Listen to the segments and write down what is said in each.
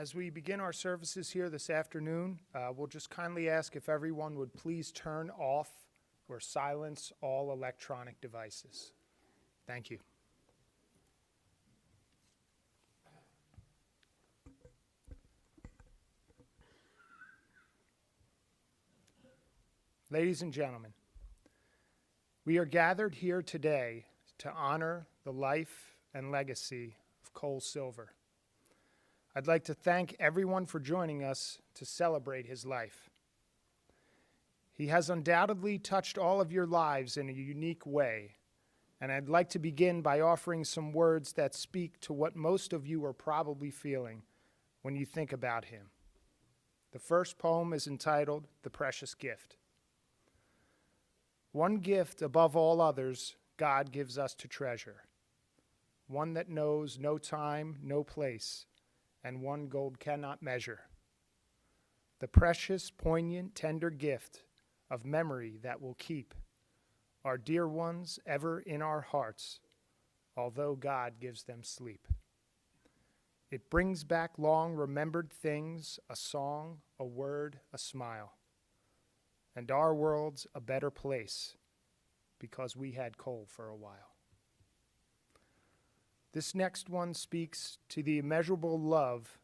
As we begin our services here this afternoon, we'll just kindly ask if everyone would please turn off or silence all electronic devices. Thank you. Ladies and gentlemen, we are gathered here today to honor the life and legacy of Cole Silver. I'd like to thank everyone for joining us to celebrate his life. He has undoubtedly touched all of your lives in a unique way, and I'd like to begin by offering some words that speak to what most of you are probably feeling when you think about him. The first poem is entitled, "The Precious Gift." One gift above all others God gives us to treasure, one that knows no time, no place, and one gold cannot measure. The precious, poignant, tender gift of memory that will keep our dear ones ever in our hearts, although God gives them sleep. It brings back long remembered things, a song, a word, a smile, and our world's a better place because we had Cole for a while. This next one speaks to the immeasurable love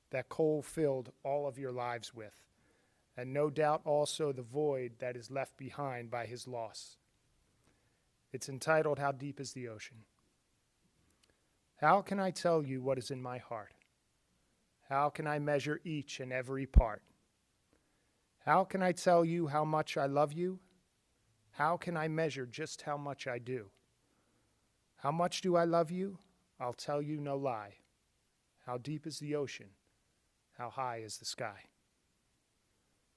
that Cole filled all of your lives with, and no doubt also the void that is left behind by his loss. It's entitled, "How Deep is the Ocean?" How can I tell you what is in my heart? How can I measure each and every part? How can I tell you how much I love you? How can I measure just how much I do? How much do I love you? I'll tell you no lie. How deep is the ocean? How high is the sky?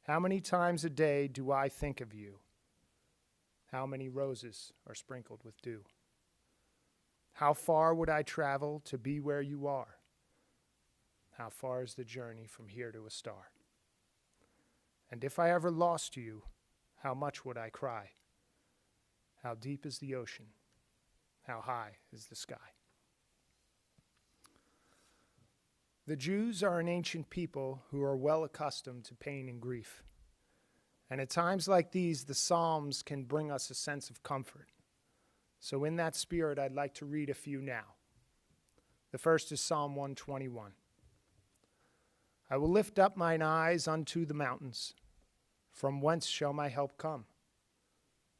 How many times a day do I think of you? How many roses are sprinkled with dew? How far would I travel to be where you are? How far is the journey from here to a star? And if I ever lost you, how much would I cry? How deep is the ocean? How high is the sky? The Jews are an ancient people who are well accustomed to pain and grief. And at times like these, the Psalms can bring us a sense of comfort. So in that spirit, I'd like to read a few now. The first is Psalm 121. I will lift up mine eyes unto the mountains. From whence shall my help come?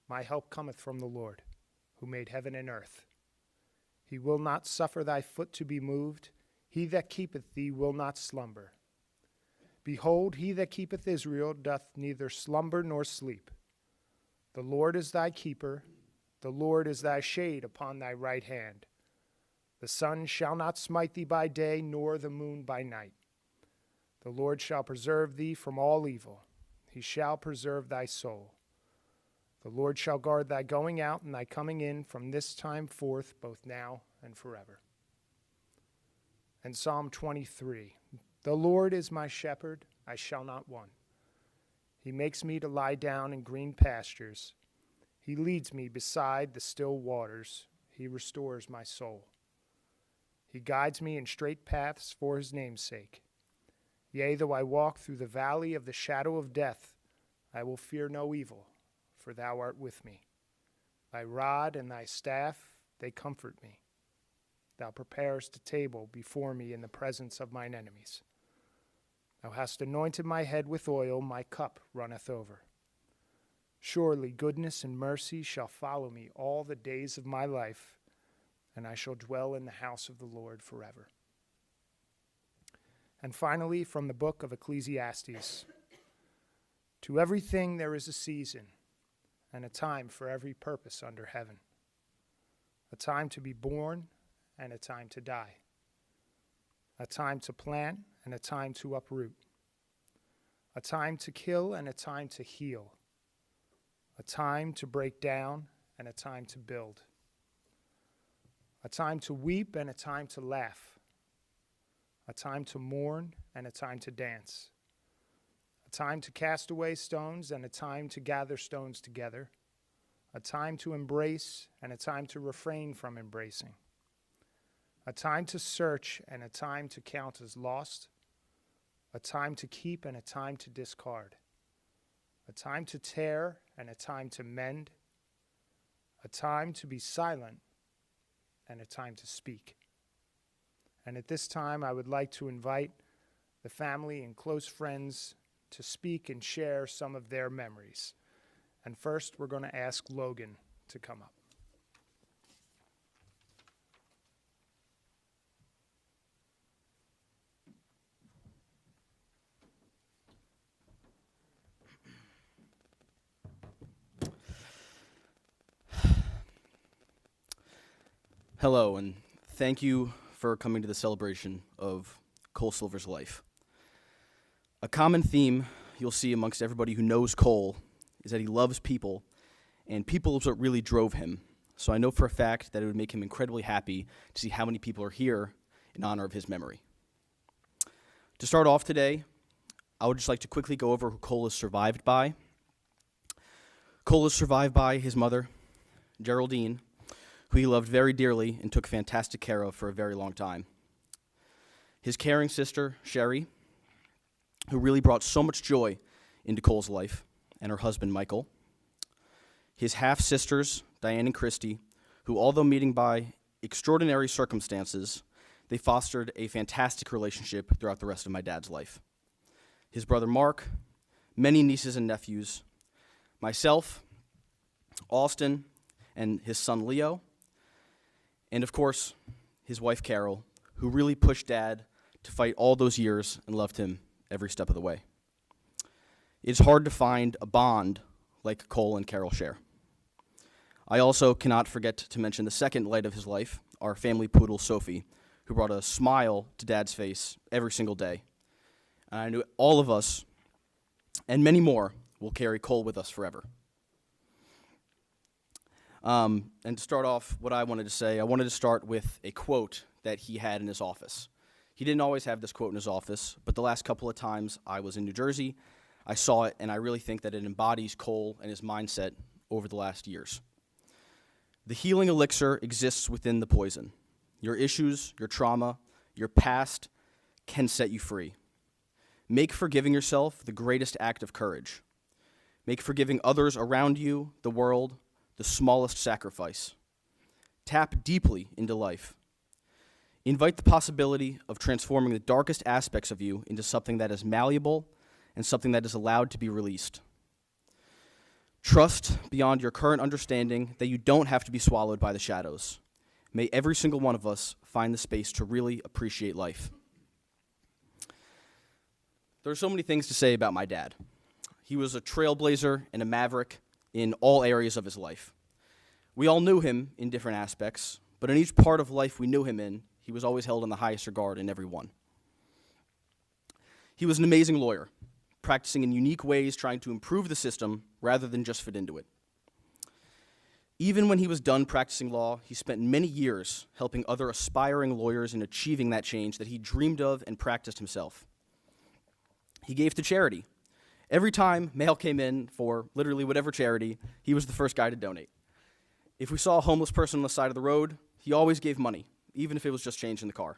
My help cometh from the Lord, who made heaven and earth. He will not suffer thy foot to be moved. He that keepeth thee will not slumber. Behold, he that keepeth Israel doth neither slumber nor sleep. The Lord is thy keeper. The Lord is thy shade upon thy right hand. The sun shall not smite thee by day, nor the moon by night. The Lord shall preserve thee from all evil. He shall preserve thy soul. The Lord shall guard thy going out and thy coming in from this time forth, both now and forever. And Psalm 23, the Lord is my shepherd, I shall not want. He makes me to lie down in green pastures. He leads me beside the still waters. He restores my soul. He guides me in straight paths for his name's sake. Yea, though I walk through the valley of the shadow of death, I will fear no evil, for thou art with me. Thy rod and thy staff, they comfort me. Thou preparest a table before me in the presence of mine enemies. Thou hast anointed my head with oil, my cup runneth over. Surely goodness and mercy shall follow me all the days of my life, and I shall dwell in the house of the Lord forever. And finally, from the book of Ecclesiastes, to everything there is a season, and a time for every purpose under heaven, a time to be born and a time to die, a time to plant and a time to uproot, a time to kill and a time to heal, a time to break down and a time to build, a time to weep and a time to laugh, a time to mourn and a time to dance, a time to cast away stones and a time to gather stones together, a time to embrace and a time to refrain from embracing, a time to search and a time to count as lost, a time to keep and a time to discard, a time to tear and a time to mend, a time to be silent and a time to speak. And at this time, I would like to invite the family and close friends to speak and share some of their memories. And first, we're going to ask Logan to come up. Hello, and thank you for coming to the celebration of Cole Silver's life. A common theme you'll see amongst everybody who knows Cole is that he loves people, and people is what really drove him. So I know for a fact that it would make him incredibly happy to see how many people are here in honor of his memory. To start off today, I would just like to quickly go over who Cole is survived by. Cole is survived by his mother, Geraldine, who he loved very dearly and took fantastic care of for a very long time. His caring sister, Sherry, who really brought so much joy into Cole's life, and her husband, Michael. His half-sisters, Diane and Christy, who, although meeting by extraordinary circumstances, they fostered a fantastic relationship throughout the rest of my dad's life. His brother, Mark, many nieces and nephews, myself, Austin, and his son, Leo, and, of course, his wife, Carol, who really pushed Dad to fight all those years and loved him every step of the way. It's hard to find a bond like Cole and Carol share. I also cannot forget to mention the second light of his life, our family poodle, Sophie, who brought a smile to Dad's face every single day. And I knew all of us, and many more, will carry Cole with us forever. And to start off what I wanted to say, I wanted to start with a quote that he had in his office. He didn't always have this quote in his office, but the last couple of times I was in New Jersey, I saw it, and I really think that it embodies Cole and his mindset over the last years. The healing elixir exists within the poison. Your issues, your trauma, your past can set you free. Make forgiving yourself the greatest act of courage. Make forgiving others around you, the world, the smallest sacrifice. Tap deeply into life. Invite the possibility of transforming the darkest aspects of you into something that is malleable and something that is allowed to be released. Trust beyond your current understanding that you don't have to be swallowed by the shadows. May every single one of us find the space to really appreciate life. There are so many things to say about my dad. He was a trailblazer and a maverick in all areas of his life. We all knew him in different aspects, but in each part of life we knew him in, he was always held in the highest regard in every one. He was an amazing lawyer, practicing in unique ways, trying to improve the system rather than just fit into it. Even when he was done practicing law, he spent many years helping other aspiring lawyers in achieving that change that he dreamed of and practiced himself. He gave to charity. Every time mail came in for literally whatever charity, he was the first guy to donate. If we saw a homeless person on the side of the road, he always gave money, even if it was just change in the car.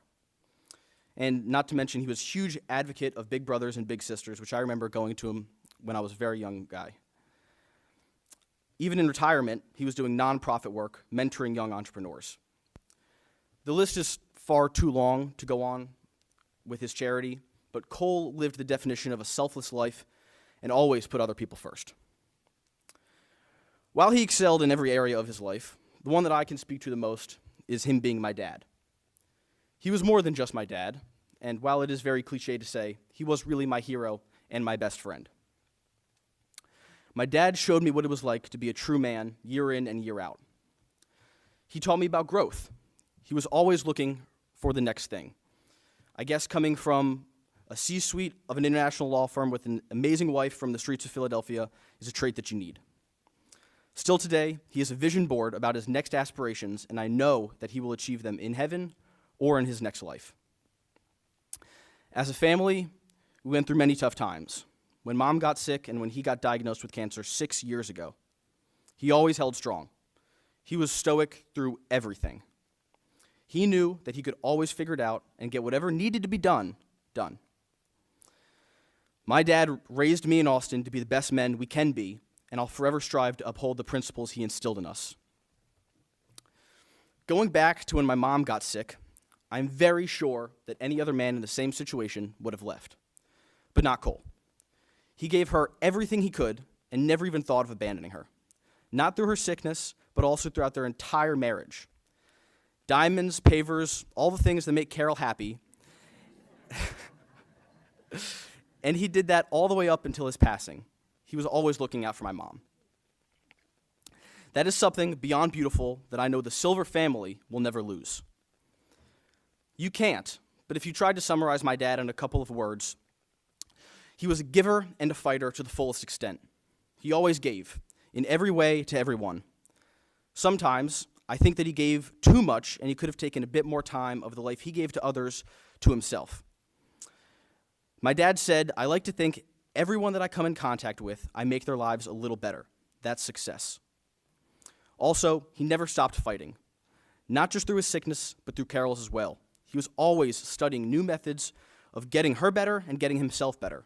And not to mention, he was a huge advocate of big brothers and big sisters, which I remember going to him when I was a very young guy. Even in retirement, he was doing nonprofit work, mentoring young entrepreneurs. The list is far too long to go on with his charity, but Cole lived the definition of a selfless life and always put other people first. While he excelled in every area of his life, the one that I can speak to the most is him being my dad. He was more than just my dad, and while it is very cliche to say, he was really my hero and my best friend. My dad showed me what it was like to be a true man year in and year out. He taught me about growth. He was always looking for the next thing. I guess coming from a C-suite of an international law firm with an amazing wife from the streets of Philadelphia is a trait that you need. Still today, he has a vision board about his next aspirations, and I know that he will achieve them in heaven or in his next life. As a family, we went through many tough times. When Mom got sick and when he got diagnosed with cancer 6 years ago, he always held strong. He was stoic through everything. He knew that he could always figure it out and get whatever needed to be done, done. My dad raised me and Austin to be the best men we can be, and I'll forever strive to uphold the principles he instilled in us. Going back to when my mom got sick, I'm very sure that any other man in the same situation would have left, but not Cole. He gave her everything he could and never even thought of abandoning her, not through her sickness, but also throughout their entire marriage. Diamonds, pavers, all the things that make Carol happy. And he did that all the way up until his passing. He was always looking out for my mom. That is something beyond beautiful that I know the Silver family will never lose. You can't, but if you tried to summarize my dad in a couple of words, he was a giver and a fighter to the fullest extent. He always gave, in every way to everyone. Sometimes, I think that he gave too much and he could have taken a bit more time of the life he gave to others to himself. My dad said, I like to think everyone that I come in contact with, I make their lives a little better. That's success. Also, he never stopped fighting, not just through his sickness, but through Carol's as well. He was always studying new methods of getting her better and getting himself better.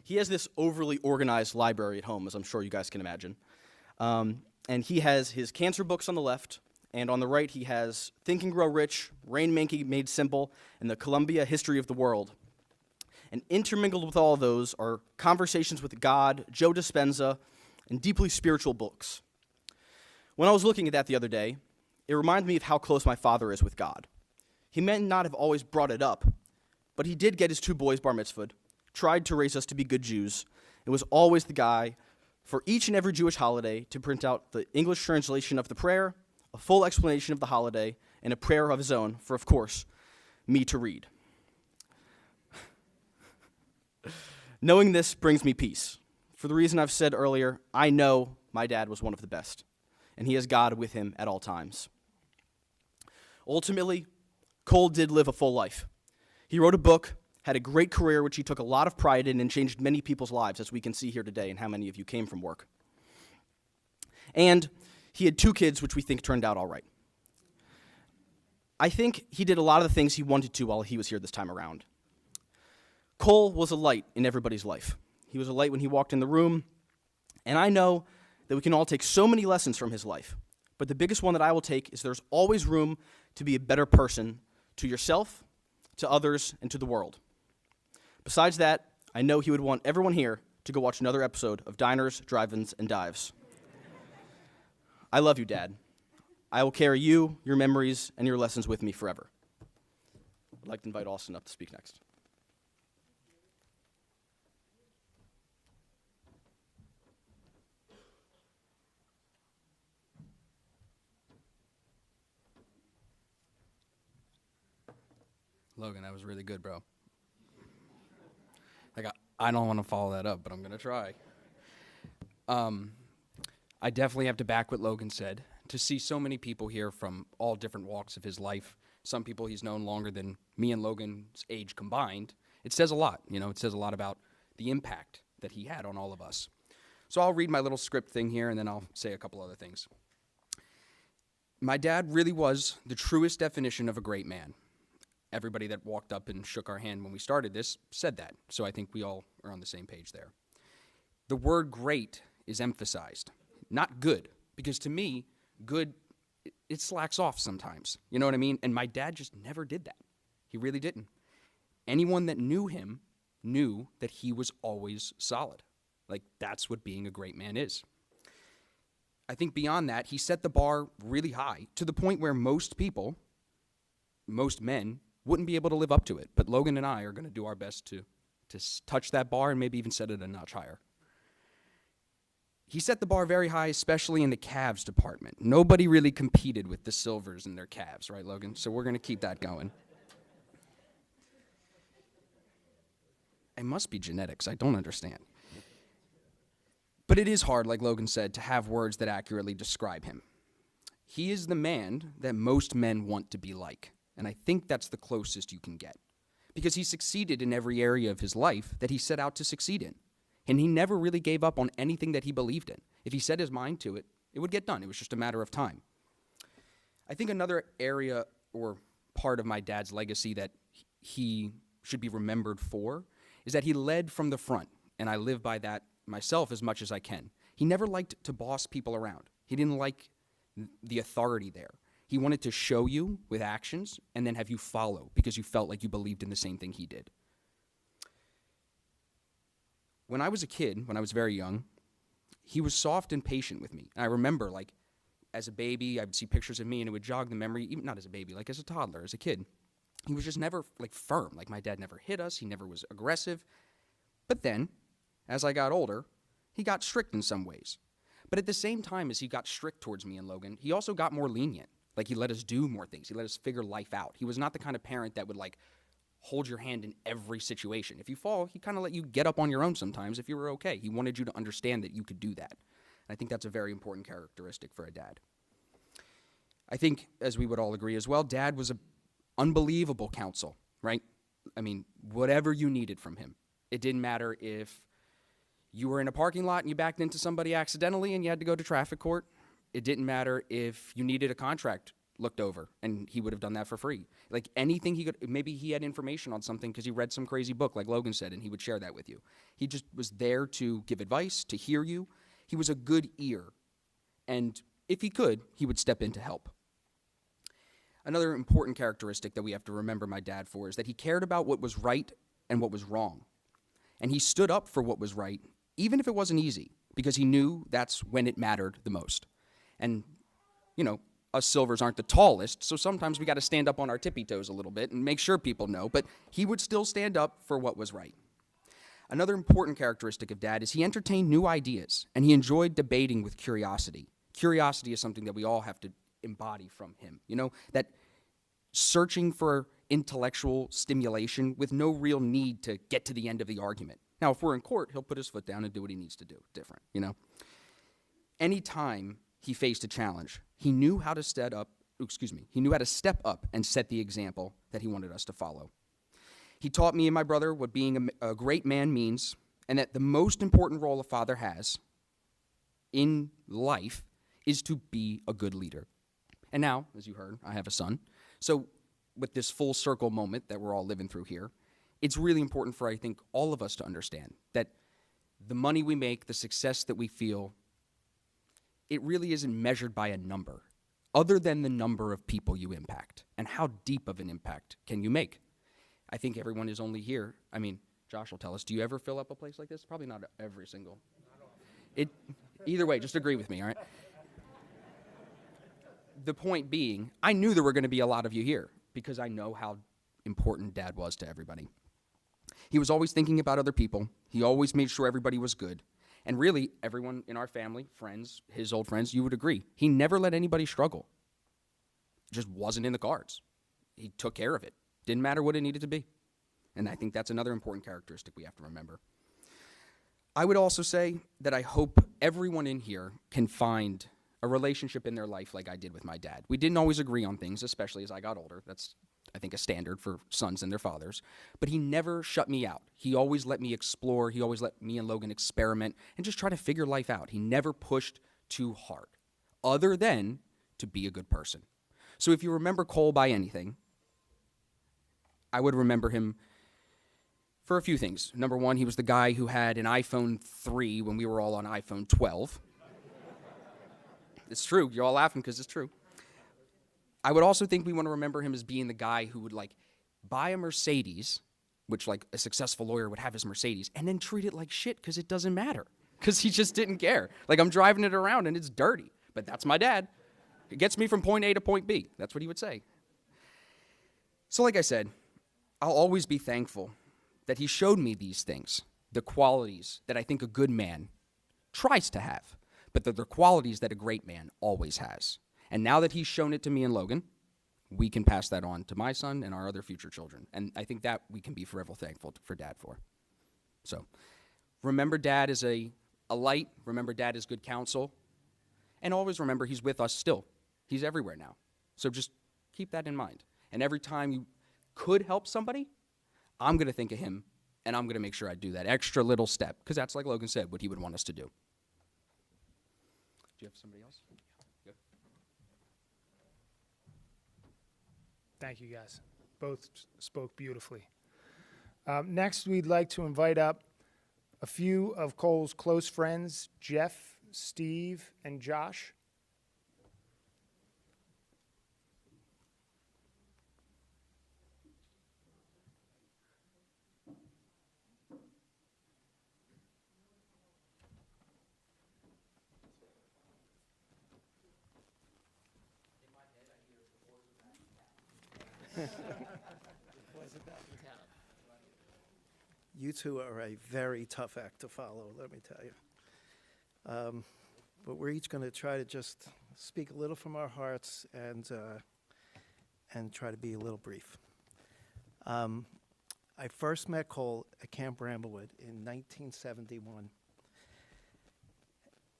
He has this overly organized library at home, as I'm sure you guys can imagine. And he has his cancer books on the left, and on the right he has Think and Grow Rich, Rainmaking Made Simple, and the Columbia History of the World. And intermingled with all of those are Conversations with God, Joe Dispenza, and deeply spiritual books. When I was looking at that the other day, it reminded me of how close my father is with God. He may not have always brought it up, but he did get his 2 boys bar mitzvahed, tried to raise us to be good Jews, and was always the guy for each and every Jewish holiday to print out the English translation of the prayer, a full explanation of the holiday, and a prayer of his own for, of course, me to read. Knowing this brings me peace. For the reason I've said earlier, I know my dad was one of the best, and he has God with him at all times. Ultimately, Cole did live a full life. He wrote a book, had a great career, which he took a lot of pride in, and changed many people's lives, as we can see here today, and how many of you came from work. And he had 2 kids, which we think turned out all right. I think he did a lot of the things he wanted to while he was here this time around. Cole was a light in everybody's life. He was a light when he walked in the room, and I know that we can all take so many lessons from his life, but the biggest one that I will take is there's always room to be a better person to yourself, to others, and to the world. Besides that, I know he would want everyone here to go watch another episode of Diners, Drive-Ins, and Dives. I love you, Dad. I will carry you, your memories, and your lessons with me forever. I'd like to invite Austin up to speak next. Logan, that was really good, bro. I don't want to follow that up, but I'm going to try. I definitely have to back what Logan said. To see so many people here from all different walks of his life, some people he's known longer than me and Logan's age combined, it says a lot. It says a lot about the impact that he had on all of us. So I'll read my little script thing here, and then I'll say a couple other things. My dad really was the truest definition of a great man. Everybody that walked up and shook our hand when we started this said that, so I think we all are on the same page there. The word great is emphasized, not good, because to me, good, it slacks off sometimes, you know what I mean? And my dad just never did that. He really didn't. Anyone that knew him knew that he was always solid. That's what being a great man is. I think beyond that, he set the bar really high, to the point where most people, most men, wouldn't be able to live up to it. But Logan and I are going to do our best to touch that bar and maybe even set it a notch higher. He set the bar very high, especially in the calves department. Nobody really competed with the Silvers and their calves, right, Logan? So we're going to keep that going. It must be genetics. I don't understand. But it is hard, like Logan said, to have words that accurately describe him. He is the man that most men want to be like. And I think that's the closest you can get. Because he succeeded in every area of his life that he set out to succeed in. And he never really gave up on anything that he believed in. If he set his mind to it, it would get done. It was just a matter of time. I think another area or part of my dad's legacy that he should be remembered for is that he led from the front, and I live by that myself as much as I can. He never liked to boss people around. He didn't like the authority there. He wanted to show you with actions and then have you follow because you felt like you believed in the same thing he did. When I was a kid, when I was very young, he was soft and patient with me. And I remember, like, as a baby, I would see pictures of me and it would jog the memory, even not as a baby, like as a toddler, as a kid. He was just never, like, firm. Like, my dad never hit us. He never was aggressive. But then, as I got older, he got strict in some ways. But at the same time as he got strict towards me and Logan, he also got more lenient. Like, he let us do more things. He let us figure life out. He was not the kind of parent that would, like, hold your hand in every situation. If you fall, he kind of let you get up on your own sometimes if you were okay. He wanted you to understand that you could do that. And I think that's a very important characteristic for a dad. I think, as we would all agree as well, Dad was an unbelievable counsel, right? I mean, whatever you needed from him. It didn't matter if you were in a parking lot and you backed into somebody accidentally and you had to go to traffic court. It didn't matter if you needed a contract looked over, and he would have done that for free. Like, anything he could, maybe he had information on something because he read some crazy book, like Logan said, and he would share that with you. He just was there to give advice, to hear you. He was a good ear, and if he could, he would step in to help. Another important characteristic that we have to remember my dad for is that he cared about what was right and what was wrong. And he stood up for what was right, even if it wasn't easy, because he knew that's when it mattered the most. And, you know, us Silvers aren't the tallest, so sometimes we got to stand up on our tippy toes a little bit and make sure people know, but he would still stand up for what was right. Another important characteristic of Dad is he entertained new ideas, and he enjoyed debating with curiosity. Curiosity is something that we all have to embody from him, you know, that searching for intellectual stimulation with no real need to get to the end of the argument. Now, if we're in court, he'll put his foot down and do what he needs to do. Different, you know. Anytime he faced a challenge, he knew how to step up and set the example that he wanted us to follow. He taught me and my brother what being a great man means, and that the most important role a father has in life is to be a good leader. And now, as you heard, I have a son. So with this full circle moment that we're all living through here, it's really important for, I think, all of us to understand that the money we make, the success that we feel, it really isn't measured by a number, other than the number of people you impact. And how deep of an impact can you make? I think everyone is only here. I mean, Josh will tell us, do you ever fill up a place like this? Probably not every single. Either way, just agree with me, all right? The point being, I knew there were going to be a lot of you here because I know how important Dad was to everybody. He was always thinking about other people. He always made sure everybody was good. And really, everyone in our family, friends, his old friends, you would agree, he never let anybody struggle. It just wasn't in the cards. He took care of it. Didn't matter what it needed to be. And I think that's another important characteristic we have to remember. I would also say that I hope everyone in here can find a relationship in their life like I did with my dad. We didn't always agree on things, especially as I got older. That's, I think, a standard for sons and their fathers. But he never shut me out. He always let me explore. He always let me and Logan experiment and just try to figure life out. He never pushed too hard, other than to be a good person. So if you remember Cole by anything, I would remember him for a few things. Number one, he was the guy who had an iPhone 3 when we were all on iPhone 12. It's true. You're all laughing because it's true. I would also think we want to remember him as being the guy who would, like, buy a Mercedes, which, like, a successful lawyer would have his Mercedes, and then treat it like shit because it doesn't matter. Because he just didn't care. Like, I'm driving it around and it's dirty. But that's my dad. It gets me from point A to point B. That's what he would say. So like I said, I'll always be thankful that he showed me these things, the qualities that I think a good man tries to have, but they're the qualities that a great man always has. And now that he's shown it to me and Logan, we can pass that on to my son and our other future children. And I think that we can be forever thankful for Dad for. So remember Dad as a light. Remember Dad as good counsel. And always remember he's with us still. He's everywhere now. So just keep that in mind. And every time you could help somebody, I'm going to think of him, and I'm going to make sure I do that extra little step, because that's, like Logan said, what he would want us to do. Do you have somebody else? Good. Thank you, guys. Both spoke beautifully. Next, we'd like to invite up a few of Cole's close friends, Jeff, Steve, and Josh. You two are a very tough act to follow, let me tell you. But we're each going to try to just speak a little from our hearts and try to be a little brief. I first met Cole at Camp Bramblewood in 1971.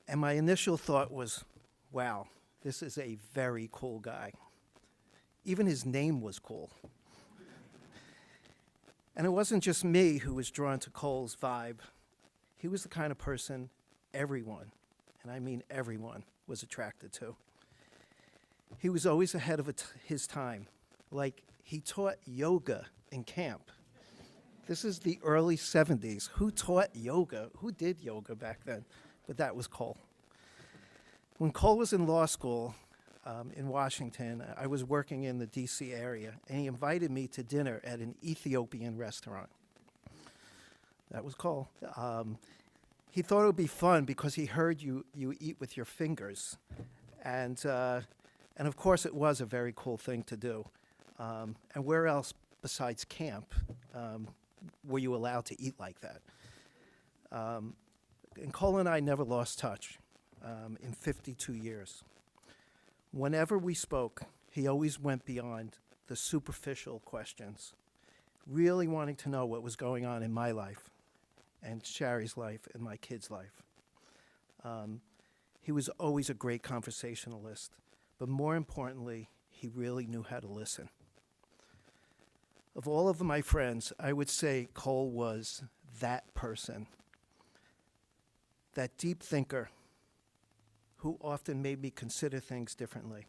And my initial thought was, wow, this is a very cool guy. Even his name was cool. And it wasn't just me who was drawn to Cole's vibe. He was the kind of person everyone, and I mean everyone, was attracted to. He was always ahead of his time. Like, he taught yoga in camp. This is the early 70s. Who taught yoga? Who did yoga back then? But that was Cole. When Cole was in law school in Washington, I was working in the D.C. area, and he invited me to dinner at an Ethiopian restaurant. That was Cole. He thought it would be fun because he heard you eat with your fingers. And of course, it was a very cool thing to do. And where else besides camp were you allowed to eat like that? And Cole and I never lost touch in 52 years. Whenever we spoke, he always went beyond the superficial questions, really wanting to know what was going on in my life and Shari's life and my kids' life. He was always a great conversationalist, but more importantly, he really knew how to listen. Of all of my friends, I would say Cole was that person, that deep thinker who often made me consider things differently.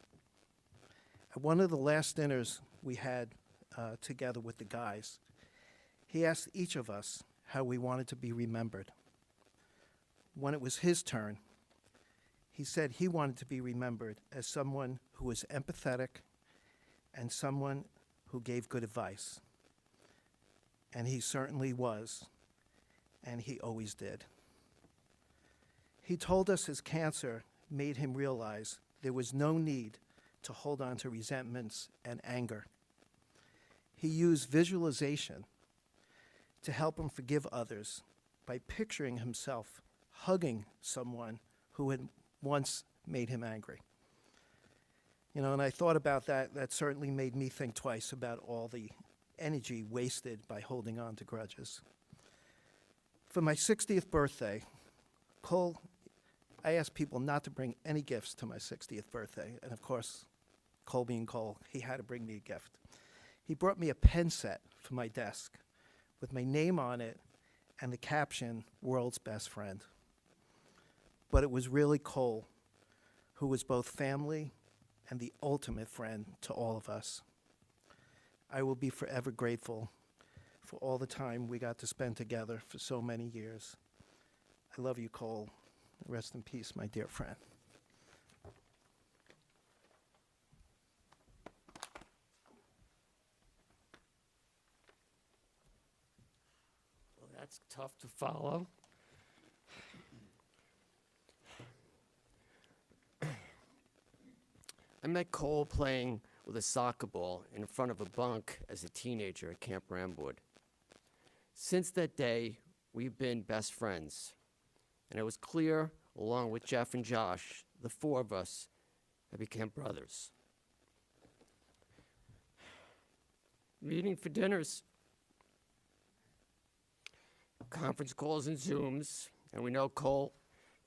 At one of the last dinners we had together with the guys, he asked each of us how we wanted to be remembered. When it was his turn, he said he wanted to be remembered as someone who was empathetic and someone who gave good advice. And he certainly was, and he always did. He told us his cancer made him realize there was no need to hold on to resentments and anger. He used visualization to help him forgive others by picturing himself hugging someone who had once made him angry. You know, and I thought about that. That certainly made me think twice about all the energy wasted by holding on to grudges. For my 60th birthday, I asked people not to bring any gifts to my 60th birthday. And of course, Cole being Cole, he had to bring me a gift. He brought me a pen set for my desk with my name on it and the caption, "World's Best Friend." But it was really Cole, who was both family and the ultimate friend to all of us. I will be forever grateful for all the time we got to spend together for so many years. I love you, Cole. Rest in peace, my dear friend. Well, that's tough to follow. I met Cole playing with a soccer ball in front of a bunk as a teenager at Camp Bramblewood. Since that day, we've been best friends. And it was clear, along with Jeff and Josh, the four of us have become brothers. Meeting for dinners, conference calls and Zooms, and we know Cole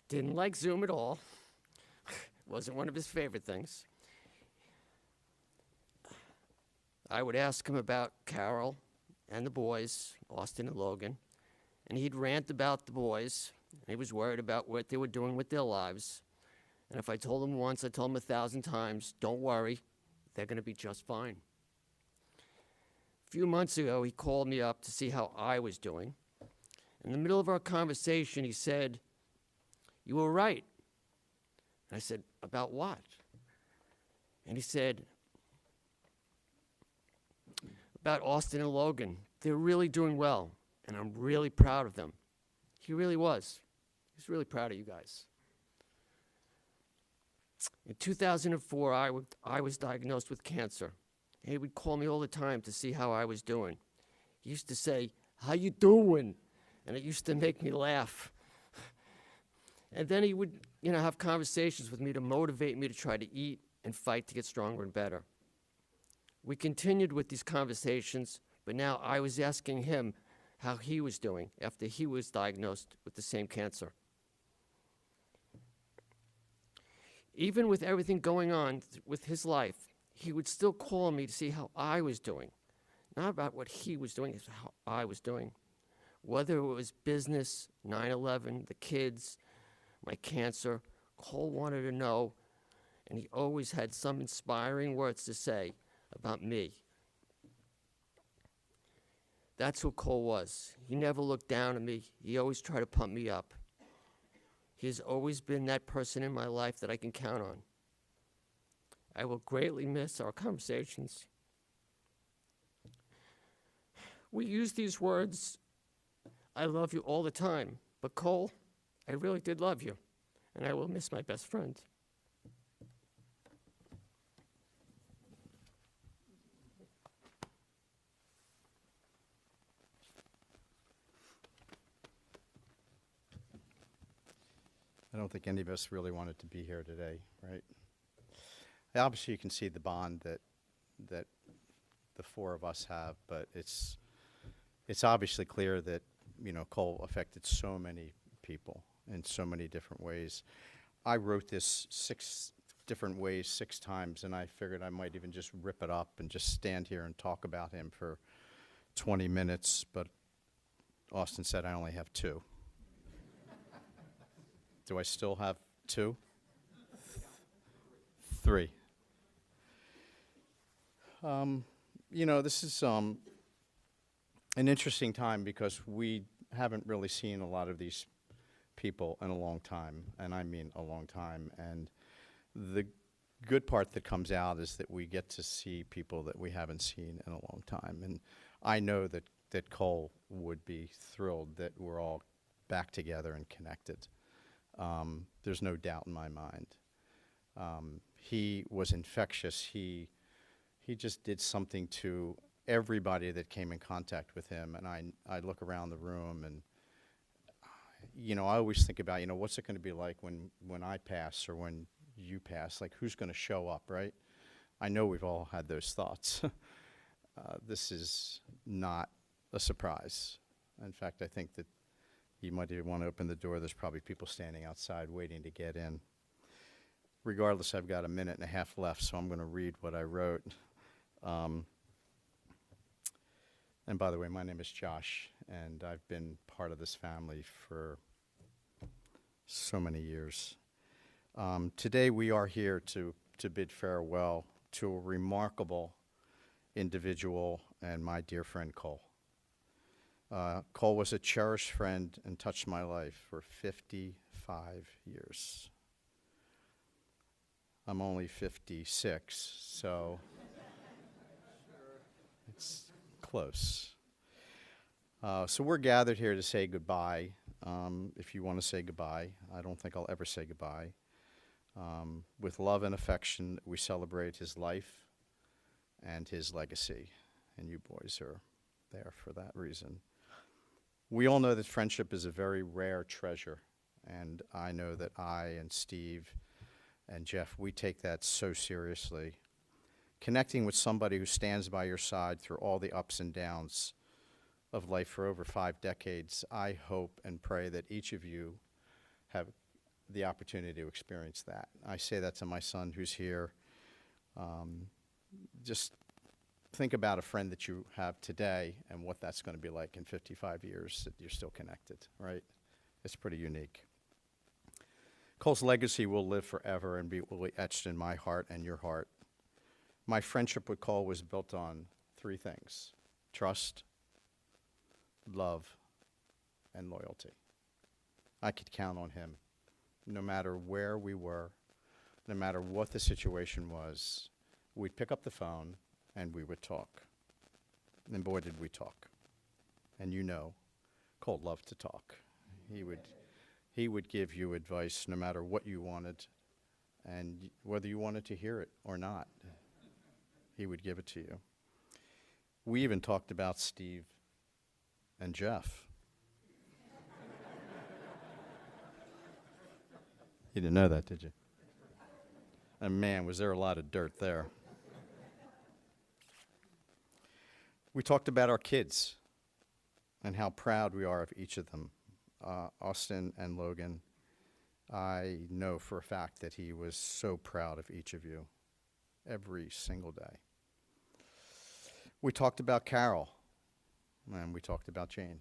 didn't like Zoom at all. Wasn't one of his favorite things. I would ask him about Carol and the boys, Austin and Logan, and he'd rant about the boys. He was worried about what they were doing with their lives. And if I told him once, I told him 1,000 times, don't worry, they're going to be just fine. A few months ago, he called me up to see how I was doing. In the middle of our conversation, he said, "You were right." And I said, "About what?" And he said, "About Austin and Logan. They're really doing well, and I'm really proud of them." He really was. He was really proud of you guys. In 2004, I was diagnosed with cancer. And he would call me all the time to see how I was doing. He used to say, "How you doing?" And it used to make me laugh. And then he would, have conversations with me to motivate me to try to eat and fight to get stronger and better. We continued with these conversations, but now I was asking him how he was doing after he was diagnosed with the same cancer. Even with everything going on with his life, he would still call me to see how I was doing. Not about what he was doing, it's how I was doing. Whether it was business, 9/11, the kids, my cancer, Cole wanted to know, and he always had some inspiring words to say about me. That's who Cole was. He never looked down at me. He always tried to pump me up. He has always been that person in my life that I can count on. I will greatly miss our conversations. We use these words, "I love you," all the time, but Cole, I really did love you, and I will miss my best friend. I don't think any of us really wanted to be here today, right? Obviously, you can see the bond that the four of us have, but it's obviously clear that Cole affected so many people in so many different ways. I wrote this 6 different ways 6 times, and I figured I might even just rip it up and just stand here and talk about him for 20 minutes, but Austin said I only have 2. Do I still have 2? 3. This is an interesting time because we haven't really seen a lot of these people in a long time, and I mean a long time. And the good part that comes out is that we get to see people that we haven't seen in a long time. And I know that Cole would be thrilled that we're all back together and connected. There's no doubt in my mind. He was infectious. He just did something to everybody that came in contact with him. And I look around the room and, I always think about, what's it going to be like when I pass or when you pass? Like, who's going to show up, right? I know we've all had those thoughts. This is not a surprise. In fact, I think that you might even want to open the door. There's probably people standing outside waiting to get in. Regardless, I've got a minute and a half left, so I'm going to read what I wrote. And by the way, my name is Josh, and I've been part of this family for so many years. Today we are here to bid farewell to a remarkable individual and my dear friend Cole. Cole was a cherished friend and touched my life for 55 years. I'm only 56, so it's close. So we're gathered here to say goodbye. If you want to say goodbye, I don't think I'll ever say goodbye. With love and affection, we celebrate his life and his legacy, and you boys are there for that reason. We all know that friendship is a very rare treasure, and I know that I and Steve and Jeff, we take that so seriously. Connecting with somebody who stands by your side through all the ups and downs of life for over 5 decades, I hope and pray that each of you have the opportunity to experience that. I say that to my son who's here. Just think about a friend that you have today and what that's going to be like in 55 years that you're still connected, right? It's pretty unique. Cole's legacy will live forever and will be etched in my heart and your heart. My friendship with Cole was built on 3 things: trust, love, and loyalty. I could count on him no matter where we were, no matter what the situation was. We'd pick up the phone and we would talk. And boy, did we talk. And you know, Cole loved to talk. He would give you advice no matter what you wanted, and whether you wanted to hear it or not, he would give it to you. We even talked about Steve and Jeff. You didn't know that, did you? And man, was there a lot of dirt there. We talked about our kids and how proud we are of each of them. Austin and Logan, I know for a fact that he was so proud of each of you every single day. We talked about Carol, and we talked about Jane,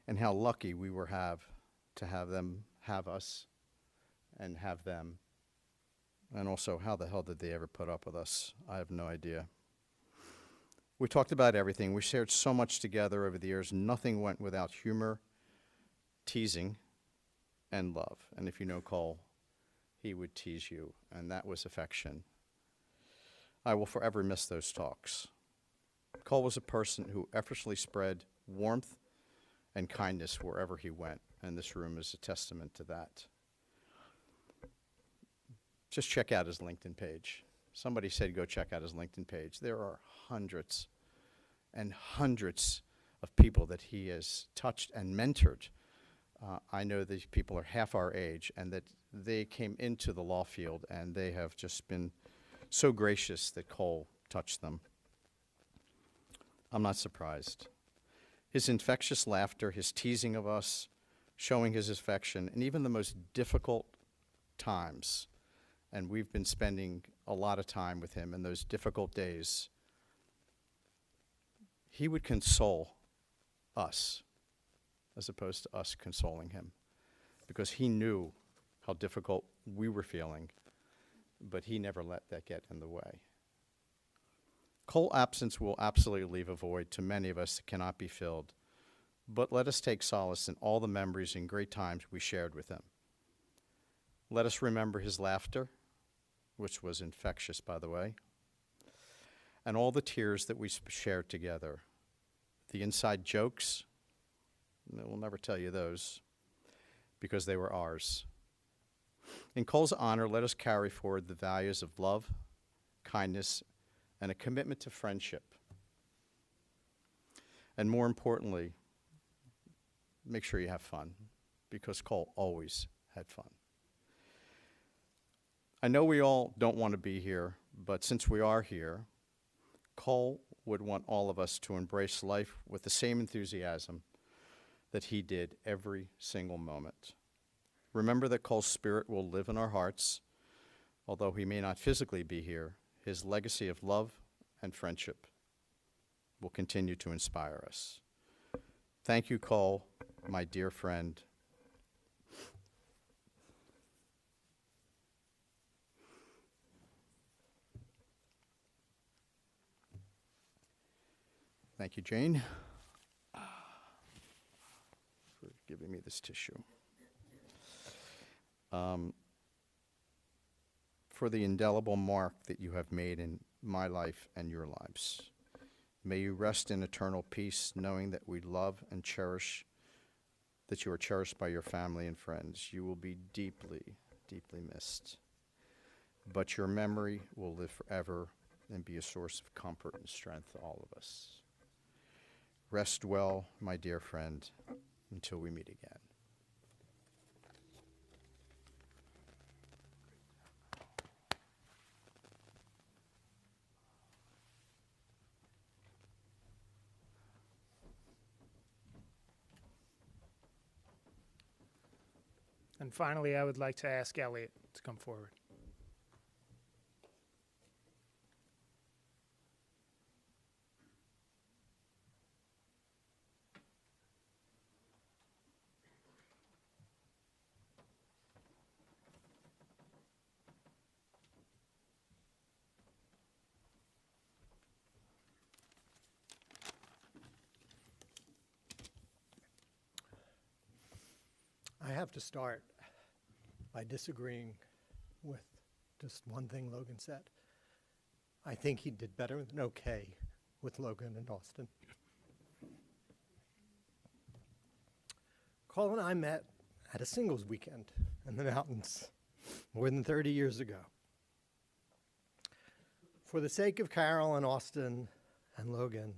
and how lucky we were to have them have us and have them, and also how the hell did they ever put up with us? I have no idea. We talked about everything. We shared so much together over the years. Nothing went without humor, teasing, and love. And if you know Cole, he would tease you, and that was affection. I will forever miss those talks. Cole was a person who effortlessly spread warmth and kindness wherever he went, and this room is a testament to that. Just check out his LinkedIn page. Somebody said go check out his LinkedIn page. There are hundreds and hundreds of people that he has touched and mentored. I know these people are half our age, and that they came into the law field, and they have just been so gracious that Cole touched them. I'm not surprised. His infectious laughter, his teasing of us, showing his affection, and even the most difficult times, and we've been spending a lot of time with him in those difficult days, he would console us as opposed to us consoling him, because he knew how difficult we were feeling, but he never let that get in the way. Cole's absence will absolutely leave a void to many of us that cannot be filled, but let us take solace in all the memories and great times we shared with him. Let us remember his laughter, which was infectious, by the way, and all the tears that we shared together, the inside jokes. We'll never tell you those because they were ours. In Cole's honor, let us carry forward the values of love, kindness, and a commitment to friendship. And more importantly, make sure you have fun, because Cole always had fun. I know we all don't want to be here, but since we are here, Cole would want all of us to embrace life with the same enthusiasm that he did every single moment. Remember that Cole's spirit will live in our hearts. Although he may not physically be here, his legacy of love and friendship will continue to inspire us. Thank you, Cole, my dear friend. Thank you, Jane, for giving me this tissue. For the indelible mark that you have made in my life and your lives. May you rest in eternal peace, knowing that we love and cherish, that you are cherished by your family and friends. You will be deeply, deeply missed. But your memory will live forever and be a source of comfort and strength to all of us. Rest well, my dear friend, until we meet again. And finally, I would like to ask Elliot to come forward. I have to start by disagreeing with just one thing Logan said. I think he did better than okay with Logan and Austin. Cole and I met at a singles weekend in the mountains more than 30 years ago. For the sake of Carol and Austin and Logan,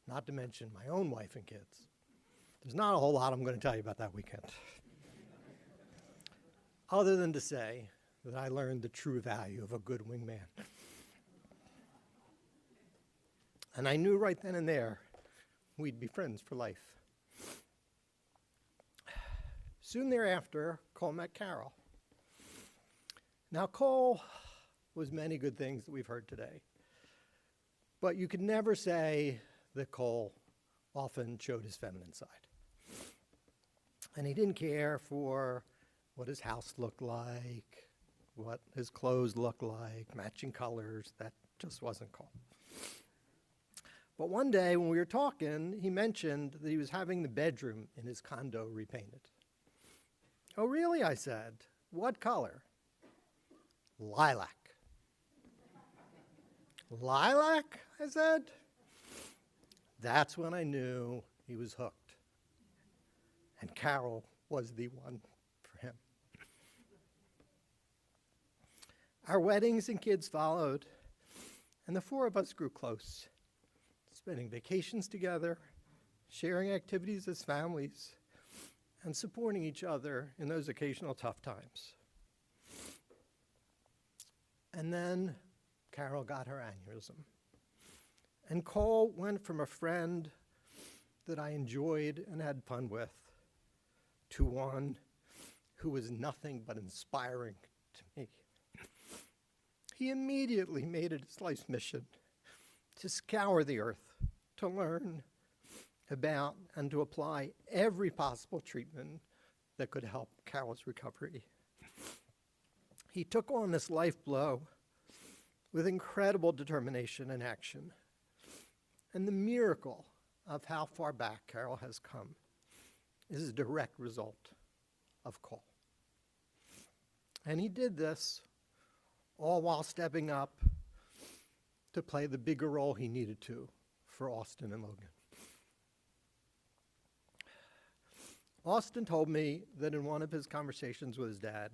not to mention my own wife and kids, there's not a whole lot I'm going to tell you about that weekend. Other than to say that I learned the true value of a good wingman. And I knew right then and there we'd be friends for life. Soon thereafter, Cole met Carol. Now, Cole was many good things that we've heard today, but you could never say that Cole often showed his feminine side. And he didn't care for what his house looked like, what his clothes looked like, matching colors. That just wasn't Cole. But one day when we were talking, he mentioned that he was having the bedroom in his condo repainted. Oh, really? I said. What color? Lilac. Lilac? I said. That's when I knew he was hooked. And Carol was the one for him. Our weddings and kids followed, and the four of us grew close, spending vacations together, sharing activities as families, and supporting each other in those occasional tough times. And then Carol got her aneurysm. And Cole went from a friend that I enjoyed and had fun with to one who was nothing but inspiring to me. He immediately made it his life's mission to scour the earth, to learn about and to apply every possible treatment that could help Carol's recovery. He took on this life blow with incredible determination and action. And the miracle of how far back Carol has come is a direct result of Cole. And he did this all while stepping up to play the bigger role he needed to for Austin and Logan. Austin told me that in one of his conversations with his dad,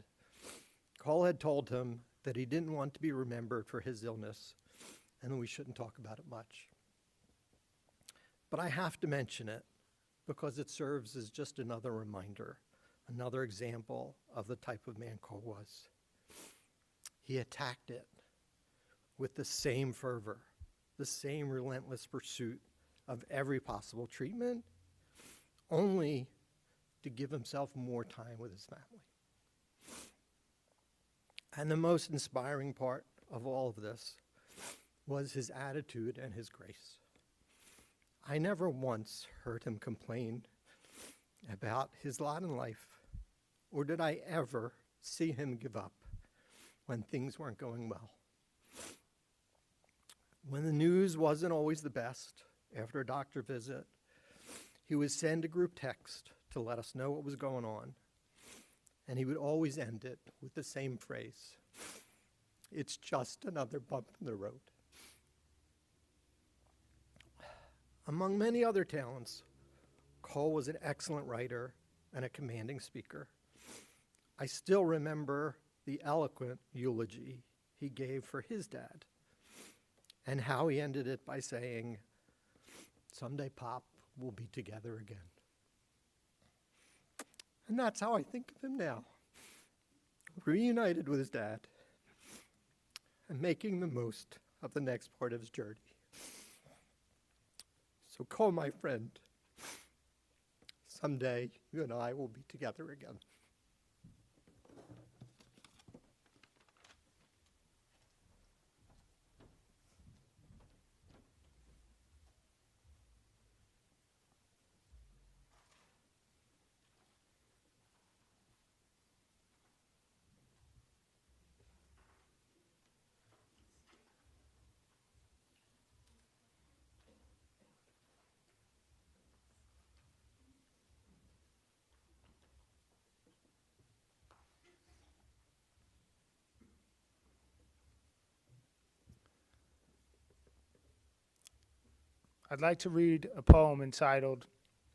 Cole had told him that he didn't want to be remembered for his illness and we shouldn't talk about it much. But I have to mention it because it serves as just another reminder, another example of the type of man Cole was. He attacked it with the same fervor, the same relentless pursuit of every possible treatment, only to give himself more time with his family. And the most inspiring part of all of this was his attitude and his grace. I never once heard him complain about his lot in life, or did I ever see him give up when things weren't going well. When the news wasn't always the best, after a doctor visit, he would send a group text to let us know what was going on, and he would always end it with the same phrase: "It's just another bump in the road." Among many other talents, Cole was an excellent writer and a commanding speaker. I still remember the eloquent eulogy he gave for his dad and how he ended it by saying, "Someday, Pop, we'll be together again." And that's how I think of him now, reunited with his dad and making the most of the next part of his journey. So Cole, my friend, someday you and I will be together again. I'd like to read a poem entitled,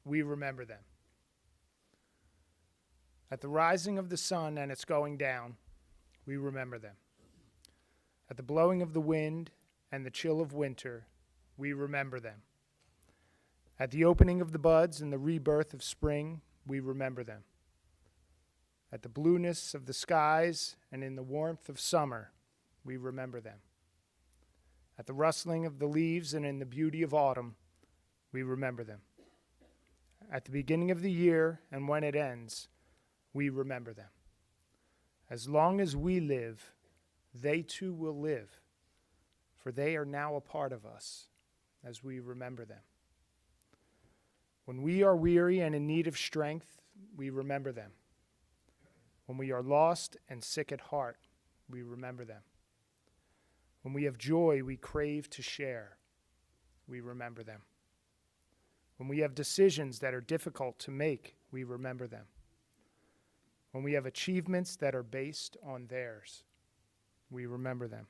We Remember Them. At the rising of the sun and its going down, we remember them. At the blowing of the wind and the chill of winter, we remember them. At the opening of the buds and the rebirth of spring, we remember them. At the blueness of the skies and in the warmth of summer, we remember them. At the rustling of the leaves and in the beauty of autumn, we remember them. At the beginning of the year and when it ends, we remember them. As long as we live, they too will live, for they are now a part of us as we remember them. When we are weary and in need of strength, we remember them. When we are lost and sick at heart, we remember them. When we have joy we crave to share, we remember them. When we have decisions that are difficult to make, we remember them. When we have achievements that are based on theirs, we remember them.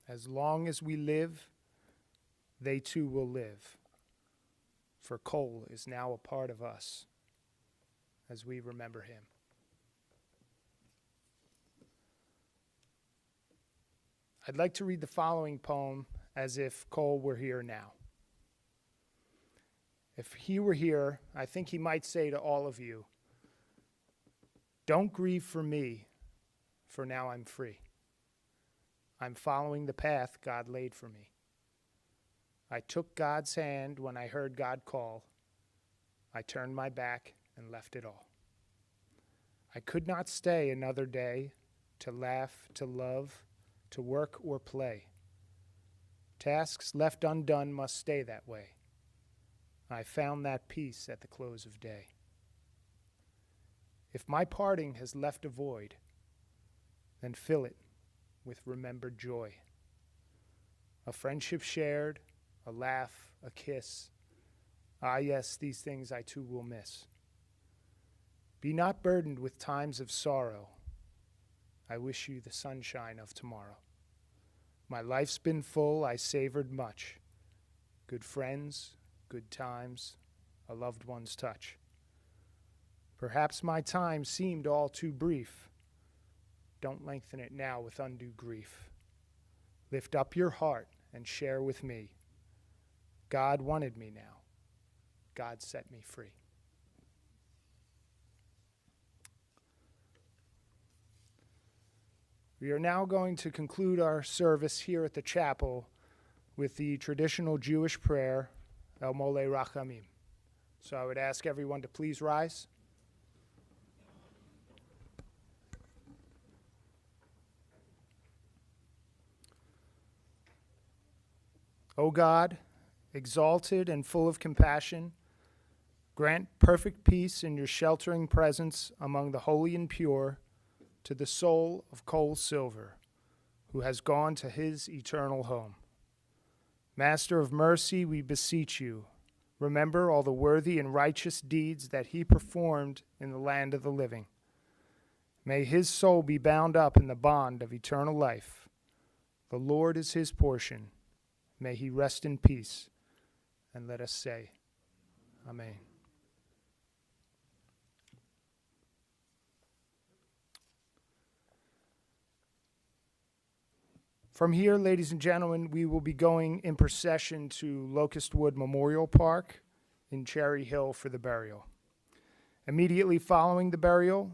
As long as we live, they too will live. For Cole is now a part of us as we remember him. I'd like to read the following poem as if Cole were here now. If he were here, I think he might say to all of you, "Don't grieve for me, for now I'm free. I'm following the path God laid for me. I took God's hand when I heard God call. I turned my back and left it all. I could not stay another day to laugh, to love, to work or play. Tasks left undone must stay that way. I found that peace at the close of day. If my parting has left a void, then fill it with remembered joy. A friendship shared, a laugh, a kiss. Ah, yes, these things I too will miss. Be not burdened with times of sorrow. I wish you the sunshine of tomorrow. My life's been full, I savored much. Good friends, good times, a loved one's touch. Perhaps my time seemed all too brief. Don't lengthen it now with undue grief. Lift up your heart and share with me. God wanted me now. God set me free." We are now going to conclude our service here at the chapel with the traditional Jewish prayer, El Mole Rachamim. So I would ask everyone to please rise. O God, exalted and full of compassion, grant perfect peace in your sheltering presence among the holy and pure to the soul of Cole Silver, who has gone to his eternal home. Master of mercy, we beseech you, remember all the worthy and righteous deeds that he performed in the land of the living. May his soul be bound up in the bond of eternal life. The Lord is his portion. May he rest in peace. And let us say, Amen. From here, ladies and gentlemen, we will be going in procession to Locust Wood Memorial Park in Cherry Hill for the burial. Immediately following the burial,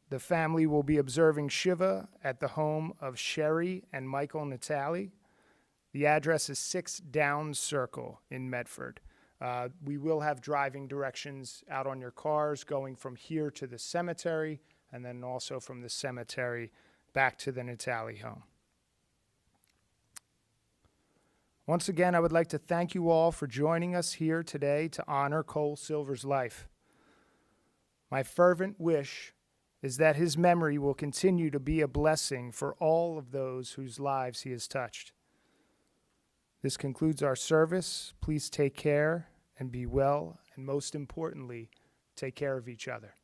the family will be observing Shiva at the home of Sherry and Michael Natali. The address is 6 Downs Circle in Medford. We will have driving directions out on your cars going from here to the cemetery and then also from the cemetery back to the Natali home. Once again, I would like to thank you all for joining us here today to honor Cole Silver's life. My fervent wish is that his memory will continue to be a blessing for all of those whose lives he has touched. This concludes our service. Please take care and be well, and most importantly, take care of each other.